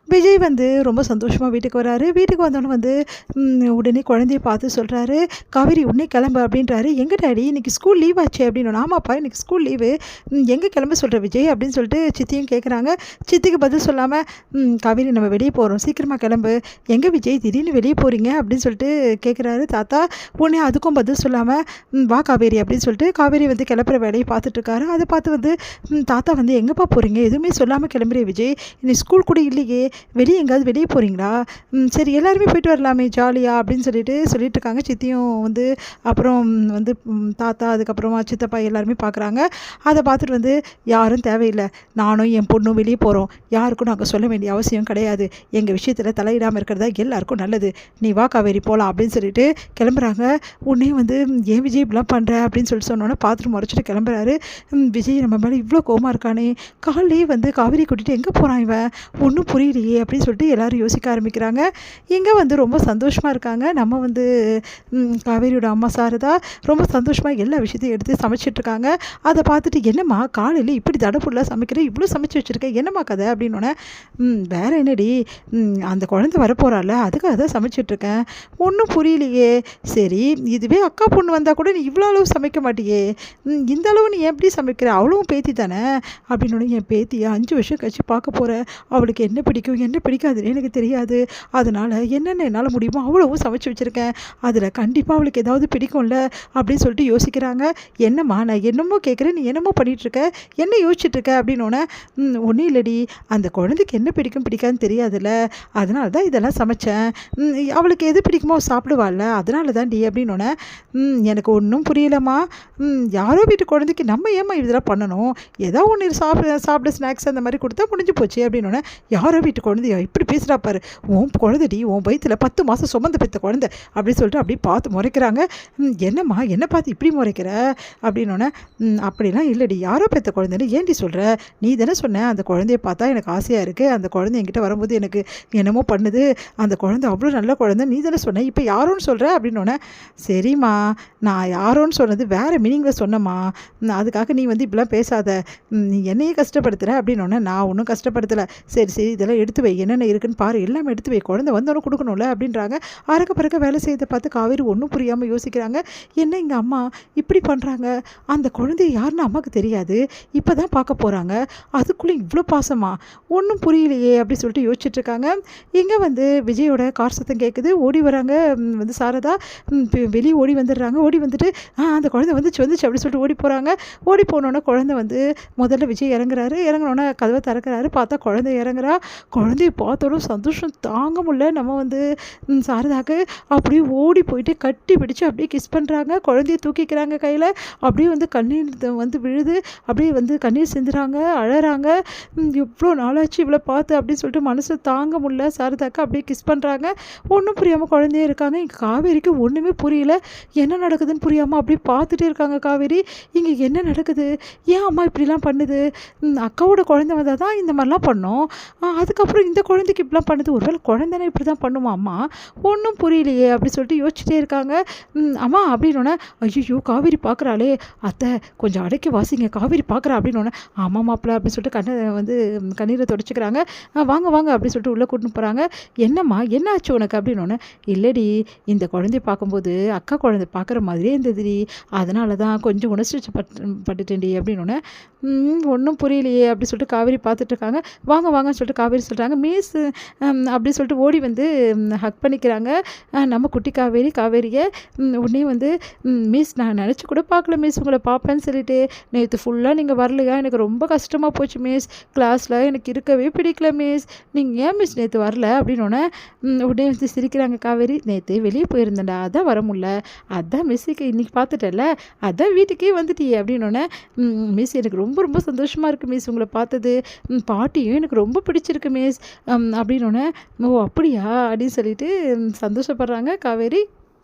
விஜய் வந்து ரொம்ப சந்தோஷமாக வீட்டுக்கு வராரு. வீட்டுக்கு வந்தோடனே வந்து உடனே குழந்தைய பார்த்து சொல்கிறாரு, "காவேரி உடனே கிளம்பு" அப்படின்றாரு. "எங்கே டாடி இன்னைக்கு ஸ்கூல் லீவ் ஆச்சே" அப்படின்னோன. "ஆமாப்பா இன்னைக்கு ஸ்கூல் லீவு. எங்கே கிளம்ப சொல்கிற விஜய்" அப்படின்னு சொல்லிட்டு சித்தியும் கேட்குறாங்க. சித்திக்கு பதில் சொல்லாமல், "காவேரி நம்ம வெளியே போகிறோம், சீக்கிரமாக கிளம்பு." "எங்கே விஜய் திடீர்னு வெளியே போகிறீங்க?" அப்படின்னு சொல்லிட்டு கேட்குறாரு தாத்தா. உடனே அதுக்கும் பதில் சொல்லாமல், "வா காவேரி" அப்படின்னு சொல்லிட்டு காவேரி வந்து கிளப்புற வேலையை பார்த்துட்ருக்காரு. அதை பார்த்து வந்து தாத்தா வந்து, "எங்கேப்பா போகிறீங்க? எதுவுமே சொல்லாமல் கிளம்புறிய விஜய், இன்னைக்கு ஸ்கூல் கூட இல்லையே, வெளியே எங்கேயாவது வெளியே போகிறீங்களா? சரி எல்லாருமே போயிட்டு வரலாமே ஜாலியாக" அப்படின்னு சொல்லிட்டு இருக்காங்க. சித்தியும் வந்து அப்புறம் வந்து தாத்தா அதுக்கப்புறமா சித்தப்பா எல்லாருமே பார்க்குறாங்க. அதை பார்த்துட்டு வந்து, "யாரும் தேவையில்லை, நானும் என் பொண்ணும் வெளியே போகிறோம், யாருக்கும் நாங்கள் சொல்ல வேண்டிய அவசியம் கிடையாது, எங்கள் விஷயத்தில் தலையிடாமல் இருக்கிறதா எல்லாருக்கும் நல்லது, நீ வா காவேரி போகலாம்" அப்படின்னு சொல்லிட்டு கிளம்புறாங்க. உடனே வந்து, "ஏன் விஜய் இப்படிலாம் பண்ணுற?" அப்படின்னு சொல்லிட்டு சொன்னோன்னே பார்த்துட்டு முறைச்சிட்டு கிளம்புறாரு. விஜய் நம்ம மேலே இவ்வளோ கோவமாக இருக்கானே, காலையே வந்து காவேரி கூட்டிகிட்டு எங்கே போகிறான் இவன், ஒன்றும் புரியலையே அப்படின்னு சொல்லிட்டு எல்லோரும் யோசிக்க ஆரம்பிக்கிறாங்க. இங்கே வந்து ரொம்ப சந்தோஷமாக இருக்காங்க. நம்ம வந்து காவேரியோட அம்மா சாரதா ரொம்ப சந்தோஷமாக எல்லா விஷயத்தையும் எடுத்து சமைச்சிட்ருக்காங்க. அதை பார்த்துட்டு, "என்னம்மா காலையில் இப்படி தடப்புடலாம் சமைக்கிறேன், இவ்வளோ சமைச்சு வச்சுருக்கேன், என்னம்மா கதை?" அப்படின்னோடனே, வேறு என்னடி, அந்த குழந்தை வரப்போகிறாள் அதுக்காக தான் சமைச்சிட்ருக்கேன், ஒன்றும் புரியலையே." "சரி இதுவே அக்கா பொண்ணு வந்தால் கூட நீ இவ்வளோ அளவு சமைக்க மாட்டியே, இந்த அளவு நீ எப்படி சமைக்கிற, அவ்வளவும் பேத்தி தானே?" அப்படின்னோடனே, "என் பேத்தியை 5 வருஷம் கழிச்சு பார்க்க போகிறேன், அவளுக்கு என்ன பிடிக்கும் என்ன பிடிக்காதுன்னு எனக்கு தெரியாது, அதனால் என்னென்ன என்னால் முடியுமோ அவ்வளவும் சமைச்சு வச்சுருக்கேன், அதில் கண்டிப்பாக அவளுக்கு ஏதாவது பிடிக்கும்ல" அப்படின்னு சொல்லிட்டு யோசிக்கிறாங்க. "என்னம்மா நான் என்னமோ கேட்குறேன், நீ என்னமோ பண்ணிகிட்ருக்க, என்ன யோசிச்சுட்ருக்க?" அப்படின்னோடனே, "ஒன்றும் இல்லடி, அந்த குழந்தைக்கு என்ன பிடிக்கும் பிடிக்காதுன்னு தெரியாதுல்ல, அதனால தான் இதெல்லாம் சமைச்சேன், அவளுக்கு எது பிடிக்குமோ சாப்பிடுவாள்ல, அதனால தான் டி" அப்படின்னோடனே, "எனக்கு ஒன்றும் புரியலம்மா, யாரோ வீட்டு குழந்தைக்கு நம்ம ஏம்மா இதெல்லாம் பண்ணணும், ஏதோ ஒன்று சாப்பிட ஸ்நாக்ஸ் அந்த மாதிரி கொடுத்தா முடிஞ்சு போச்சு" அப்படின்னோடனே, "யாரோ வீட்டு குழந்தையா இப்படி பேசுகிறா பாரு, உன் குழந்தைடி, உன் வயிற்றில் 10 மாதம் சுமந்து பெற்ற குழந்தை" அப்படின்னு சொல்லிட்டு அப்படி பார்த்து முறைக்கிறாங்க. "என்னம்மா என்னை பார்த்து இப்படி முறைக்கிற?" அப்படின்னோடனே, "அப்படிலாம் இல்லடி, யாரோ பெற்ற குழந்தைன்னு ஏன்டி சொல்கிற, நீ தானே சொன்ன அந்த குழந்தைய பார்த்தா எனக்கு ஆசையாக இருக்குது, அந்த குழந்தை என்கிட்ட வரும்போது எனக்கு என்னமோ பண்ணுது, அந்த குழந்தை அவ்வளோ நல்ல குழந்தை, நீ தானே சொன்ன, இப்போ யாரோன்னு சொல்கிற?" அப்படின்னோடனே, "சரிம்மா நான் யாரோன்னு சொன்னது வேறு மீனிங்கில் சொன்னம்மா, அதுக்காக நீ வந்து இப்படிலாம் பேசாத, நீ என்னையே கஷ்டப்படுத்துகிற" அப்படின்னோடனே, "நான் ஒன்றும் கஷ்டப்படுத்தலை, சரி சரி இதெல்லாம் எடுத்து வை, என்னென்ன இருக்குன்னு பாரு, எல்லாமே எடுத்து வை, குழந்தை வந்தோன்னு கொடுக்கணும்ல" அப்படின்றாங்க. அறக்க பறக்க வேலை செய்யறதை பார்த்து காவேரி ஒன்றும் புரியாமல் யோசிக்கிறாங்க. என்ன எங்கள் அம்மா இப்படி பண்ணுறாங்க, அந்த குழந்தை யாருன்னு அம்மாவுக்கு தெரியாது, இப்போ தான் பார்க்க போகிறாங்க, அதுக்குள்ளே இவ்வளோ பாசமா, ஒன்றும் புரியலையே அப்படி சொல்லிட்டு யோசிச்சுட்ருக்காங்க. இங்கே வந்து விஜயோட கார் சத்தம் கேட்குது. ஓடி வராங்க வந்து சாரதா, வெளியே ஓடி வந்துடுறாங்க. ஓடி வந்துட்டு, அந்த குழந்தை வந்துச்சு அப்படி சொல்லிட்டு ஓடி போகிறாங்க. ஓடி போனோன்னே குழந்தை வந்து முதல்ல விஜய் இறங்குறாரு. இறங்கினோன்னே கதவை திறக்கிறாரு. பார்த்தா குழந்தை இறங்குறா. குழந்தைய பார்த்தோட சந்தோஷம் தாங்க முடியல நம்ம வந்து சாரதாக்கு. அப்படியே ஓடி போயிட்டு கட்டி பிடிச்சு அப்படியே கிஸ் பண்ணுறாங்க. குழந்தைய தூக்கிக்கிறாங்க கையில். அப்படியே வந்து கண்ணீர் வந்து விழுது. அப்படியே வந்து கண்ணீர் சிந்துறாங்க, அழறாங்க. "இவ்வளோ நாளாச்சு இவ்வளோ பார்த்து" அப்படின்னு சொல்லிட்டு மனசு தாங்க முடியல சாரதாக்கு. அப்படியே கிஸ் பண்ணுறாங்க. ஒன்றும் புரியாமல் குழந்தையே இருக்காங்க. இங்கே காவேரிக்கு ஒன்றுமே புரியல, என்ன நடக்குதுன்னு புரியாமல் அப்படியே பார்த்துட்டே இருக்காங்க காவேரி. இங்கே என்ன நடக்குது, ஏன் அம்மா இப்படிலாம் பண்ணுது, அக்காவோட குழந்தை வந்தால் தான் இந்த மாதிரிலாம் பண்ணோம், அதுக்கப்புறம் இந்த குழந்தைக்கு இப்படிலாம் பண்ணுது, ஒருவேளை குழந்தைனா இப்படி தான் பண்ணுமா அம்மா, ஒன்றும் புரியலையே அப்படி சொல்லிட்டு யோசிச்சுட்டே இருக்காங்க. "அம்மா" அப்படின்னோடனே, "ஐயோ காவேரி பார்க்குறாளே, அத்தை கொஞ்சம் அடக்கி வாசிங்க, காவேரி பார்க்குறா" அப்படின்னோடனே, "ஆமாம் மாப்பிள்ள" அப்படின்னு சொல்லிட்டு கண்ணீரை தொடச்சிக்கிறாங்க. "வாங்க வாங்க" அப்படின்னு சொல்லிட்டு உள்ளே கூட்டின்னு போகிறாங்க. "என்னம்மா என்ன ஆச்சு உனக்கு?" அப்படின்னோடனே, "இல்லடி, இந்த குழந்தைய பார்க்கும்போது அக்கா குழந்தை பார்க்குற மாதிரியே இருந்ததுடி, அதனால தான் கொஞ்சம் உணர்ச்சி பட்டுட்டேன்டி" அப்படின்னோடனே, ஒன்றும் புரியலையே அப்படி சொல்லிட்டு காவேரி பார்த்துட்ருக்காங்க. "வாங்க வாங்கன்னு சொல்லிட்டு காவேரி சொல்கிறாங்க. "மிஸ்" அப்படி சொல்லிட்டு ஓடி வந்து ஹக் பண்ணிக்கிறாங்க நம்ம குட்டி காவேரியை. உடனே வந்து, "மிஸ் நான் நினச்சி கூட பார்க்கல மிஸ் உங்களை பார்ப்பேன்னு சொல்லிட்டு, நேற்று ஃபுல்லாக நீங்கள் வரலையா, எனக்கு ரொம்ப கஷ்டமாக போச்சு மிஸ், கிளாஸில் எனக்கு இருக்கவே பிடிக்கல மிஸ், நீங்கள் ஏன் மிஸ் நேற்று வரல?" அப்படின்னோடனே உடனே வந்து சிரிக்கிறாங்க காவேரி. "நேற்று வெளியே போயிருந்தேன்டா, அதான் வர முடியல, அதான் மிஸ்ஸுக்கு இன்றைக்கி பார்த்துட்டல, அதான் வீட்டுக்கே வந்துட்டியே" அப்படின்னோடனே, "மிஸ் எனக்கு ரொம்ப ரொம்ப சந்தோஷமாக இருக்குது மிஸ் உங்களை பார்த்தது, பாட்டியும் எனக்கு ரொம்ப பிடிச்சிருக்கு மிஸ்" அப்படின்னோடனே, "ஓ அப்படியா" அப்படின்னு சொல்லிட்டு சந்தோஷப்படுறாங்க காவேரி.